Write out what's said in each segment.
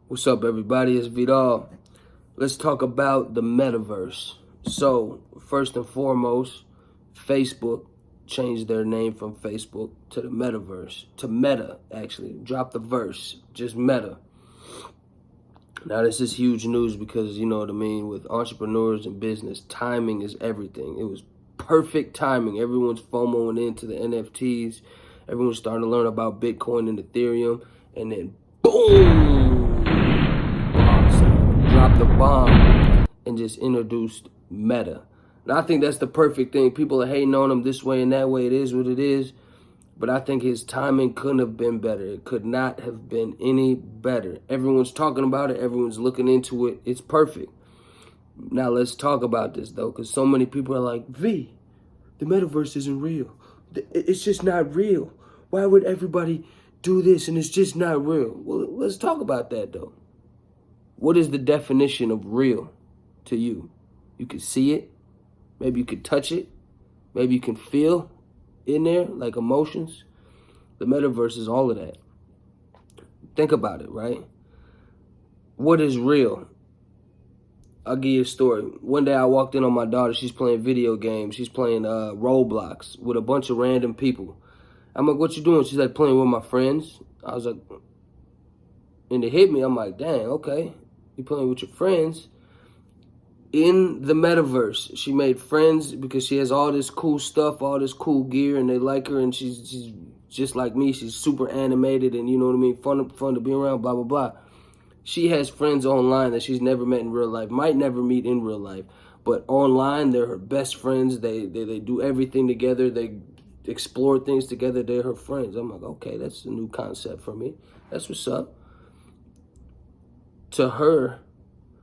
What's up, everybody? It's Vidal. Let's talk about the Metaverse. So, first and foremost, Facebook changed their name from Facebook to the Metaverse, to Meta, actually. Drop the verse, just Meta. Now, this is huge news because, you know what I mean, with entrepreneurs and business, timing is everything. It was perfect timing. Everyone's FOMOing into the NFTs. Everyone's starting to learn about Bitcoin and Ethereum. And then, boom! Dropped the bomb and just introduced Meta. Now, I think that's the perfect thing. People are hating on him this way and that way. It is what it is. But I think his timing couldn't have been better. It could not have been any better. Everyone's talking about it. Everyone's looking into it. It's perfect. Now, let's talk about this, though, because so many people are like, V, the metaverse isn't real. It's just not real. Why would everybody do this and it's just not real? Well, let's talk about that, though. What is the definition of real to you? You can see it. Maybe you can touch it. Maybe you can feel in there, like emotions. The metaverse is all of that. Think about it, right? What is real? I'll give you a story. One day I walked in on my daughter. She's playing video games. She's playing Roblox with a bunch of random people. I'm like, what you doing? She's like, playing with my friends. I was like, and it hit me. I'm like, dang, okay. You playing with your friends in the metaverse. She made friends because she has all this cool stuff, all this cool gear, and they like her, and she's just like me. She's super animated, and you know what I mean, fun to be around, blah, blah, blah. She has friends online that she's never met in real life, might never meet in real life, but online, they're her best friends. They do everything together. They explore things together. They're her friends. I'm like, okay, that's a new concept for me. That's what's up. To her,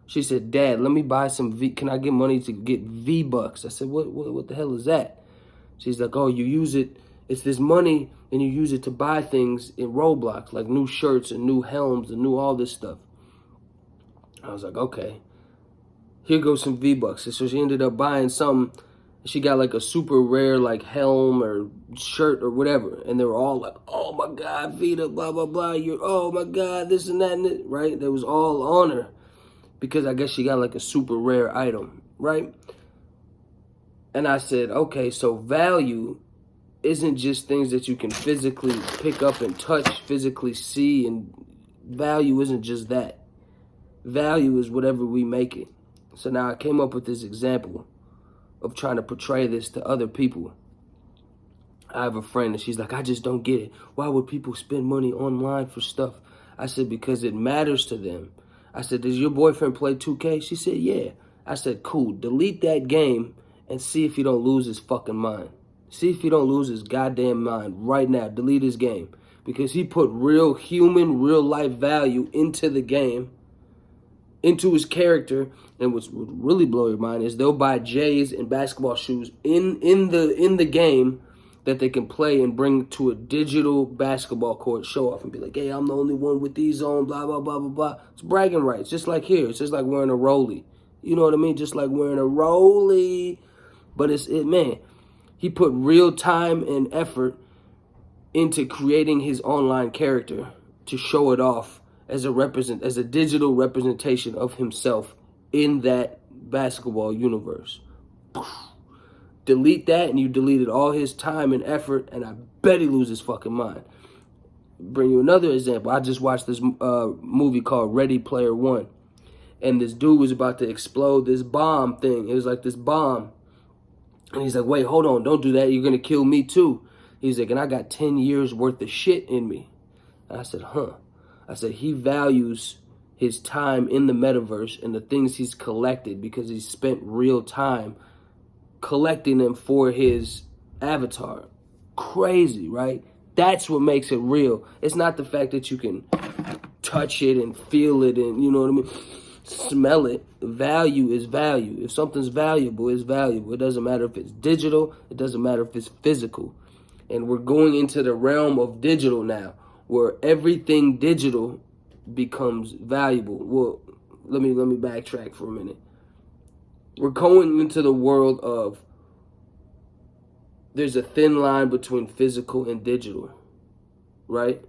she said, Dad, let me buy some V. Can I get money to get V-Bucks? I said, what the hell is that? She's like, oh, you use it. It's this money, and you use it to buy things in Roblox, like new shirts and new helms and new all this stuff. I was like, okay. Here goes some V-Bucks. So she ended up buying something. She got like a super rare like helm or shirt or whatever. And they were all like, oh my God, Vita, blah, blah, blah. You're, oh my God, this and that and it, right? They was all on her because I guess she got like a super rare item, right? And I said, okay, so value isn't just things that you can physically pick up and touch, physically see, and value isn't just that. Value is whatever we make it. So now I came up with this example of trying to portray this to other people. I have a friend and she's like, I just don't get it. Why would people spend money online for stuff? I said, because it matters to them. I said, does your boyfriend play 2K? She said, yeah. I said, cool, delete that game and see if he don't lose his fucking mind. See if he don't lose his goddamn mind right now. Delete his game. Because he put real human, real life value into the game, into his character. And what would really blow your mind is they'll buy J's and basketball shoes in the game that they can play and bring to a digital basketball court, show off and be like, hey, I'm the only one with these on, blah, blah, blah, blah, blah. It's bragging rights, just like here. It's just like wearing a rollie. You know what I mean? Just like wearing a rollie. But man, he put real time and effort into creating his online character to show it off as a digital representation of himself in that basketball universe. Delete that and you deleted all his time and effort, and I bet he loses his fucking mind. Bring you another example. I just watched this movie called Ready Player One, and this dude was about to explode this bomb thing. It was like this bomb, and he's like, wait, hold on, don't do that. You're gonna kill me too. He's like, and I got 10 years worth of shit in me. And I said, huh. I said, he values his time in the metaverse and the things he's collected because he's spent real time collecting them for his avatar. Crazy, right? That's what makes it real. It's not the fact that you can touch it and feel it and, you know what I mean, smell it. Value is value. If something's valuable, it's valuable. It doesn't matter if it's digital. It doesn't matter if it's physical. And we're going into the realm of digital now, where everything digital becomes valuable. Well, let me backtrack for a minute. We're going into the world of, there's a thin line between physical and digital, right?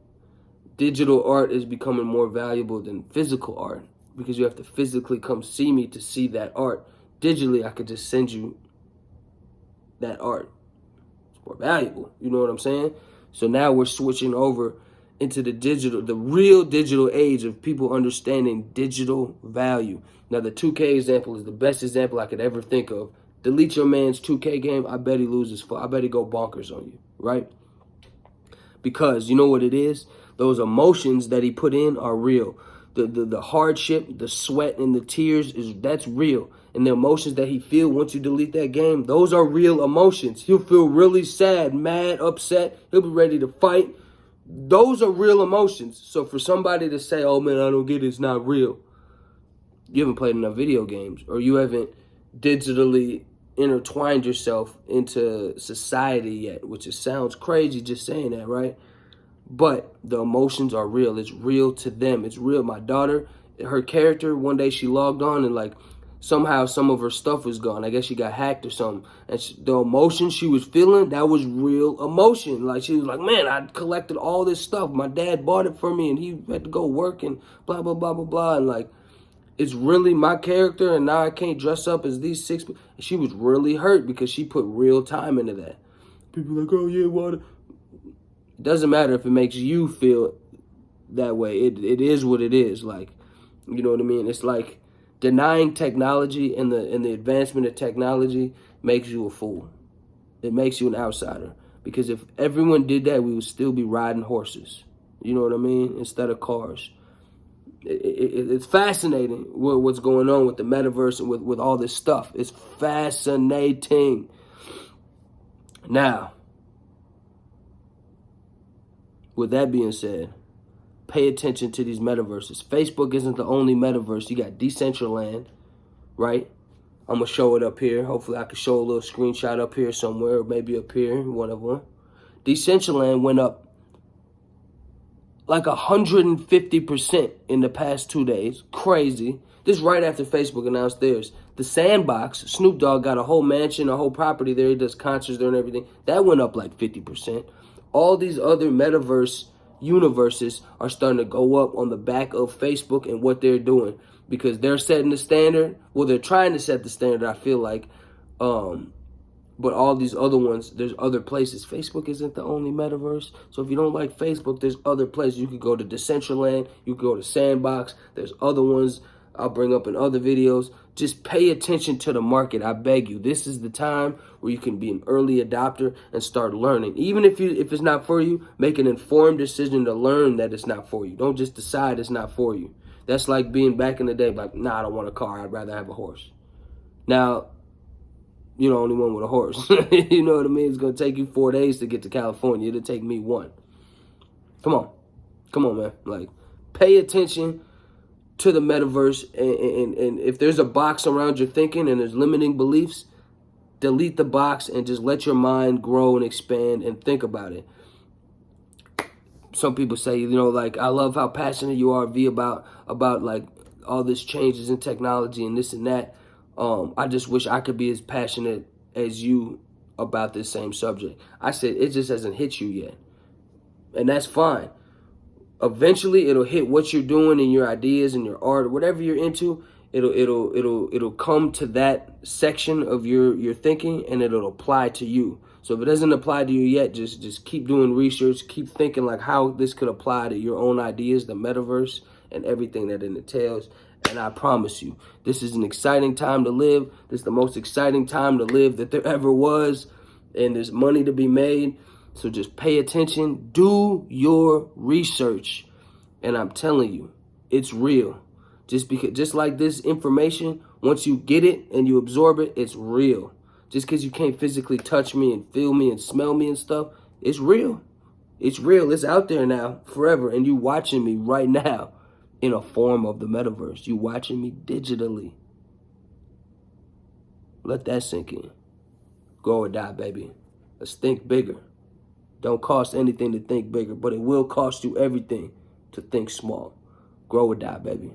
digital art is becoming more valuable than physical art because you have to physically come see me to see that art. Digitally, I could just send you that art. It's more valuable. You know what I'm saying? So now we're switching over into the real digital age of people understanding digital value. Now, the 2K example is the best example I could ever think of. Delete your man's 2K game, I bet he loses. I bet he go bonkers on you, right? Because you know what it is? Those emotions that he put in are real. The hardship, the sweat, and the tears, that's real. And the emotions that he feel once you delete that game, those are real emotions. He'll feel really sad, mad, upset. He'll be ready to fight. Those are real emotions. So for somebody to say, oh man, I don't get it, it's not real. You haven't played enough video games, or you haven't digitally intertwined yourself into society yet, which it sounds crazy just saying that, right? But the emotions are real. It's real to them. It's real. My daughter, her character, one day she logged on and like somehow some of her stuff was gone. I guess she got hacked or something. And the emotion she was feeling, that was real emotion. Like she was like, man, I collected all this stuff. My dad bought it for me and he had to go work and blah, blah, blah, blah, blah. And like, it's really my character and now I can't dress up as these six people. She was really hurt because she put real time into that. People are like, oh yeah, what? It doesn't matter if it makes you feel that way. It is what it is. Like, you know what I mean? It's like denying technology and the advancement of technology makes you a fool. It makes you an outsider. Because if everyone did that, we would still be riding horses. You know what I mean? Instead of cars. It's fascinating what's going on with the metaverse and with all this stuff. It's fascinating. Now, with that being said, pay attention to these metaverses. Facebook isn't the only metaverse. You got Decentraland, right? I'm going to show it up here. Hopefully I can show a little screenshot up here somewhere, or maybe up here, one of them. Decentraland went up like 150% in the past 2 days. Crazy. This right after Facebook announced theirs. The Sandbox, Snoop Dogg got a whole mansion, a whole property there. He does concerts there and everything. That went up like 50%. All these other metaverse universes are starting to go up on the back of Facebook and what they're doing. Because they're setting the standard. Well, they're trying to set the standard, I feel like. But all these other ones, there's other places. Facebook isn't the only metaverse. So if you don't like Facebook, there's other places. You could go to Decentraland. You could go to Sandbox. There's other ones I'll bring up in other videos. Just pay attention to the market. I beg you. This is the time where you can be an early adopter and start learning. Even if it's not for you, make an informed decision to learn that it's not for you. Don't just decide it's not for you. That's like being back in the day, like, nah, I don't want a car. I'd rather have a horse. Now, you're the only one with a horse. You know what I mean? It's going to take you 4 days to get to California. It'll take me 1. Come on. Come on, man. Like, pay attention to the metaverse. And if there's a box around your thinking and there's limiting beliefs, delete the box and just let your mind grow and expand and think about it. Some people say, you know, like, I love how passionate you are, V, about like all this changes in technology and this and that. I just wish I could be as passionate as you about this same subject. I said it just hasn't hit you yet. And that's fine. Eventually it'll hit what you're doing and your ideas and your art, whatever you're into, it'll come to that section of your thinking and it'll apply to you. So if it doesn't apply to you yet, just keep doing research, keep thinking like how this could apply to your own ideas, the metaverse, and everything that it entails. And I promise you, this is an exciting time to live. This is the most exciting time to live that there ever was. And there's money to be made. So just pay attention. Do your research. And I'm telling you, it's real. Just like this information, once you get it and you absorb it, it's real. Just because you can't physically touch me and feel me and smell me and stuff, it's real. It's real. It's out there now forever. And you watching me right now. In a form of the metaverse. You watching me digitally. Let that sink in. Grow or die, baby. Let's think bigger. Don't cost anything to think bigger, but it will cost you everything to think small. Grow or die, baby.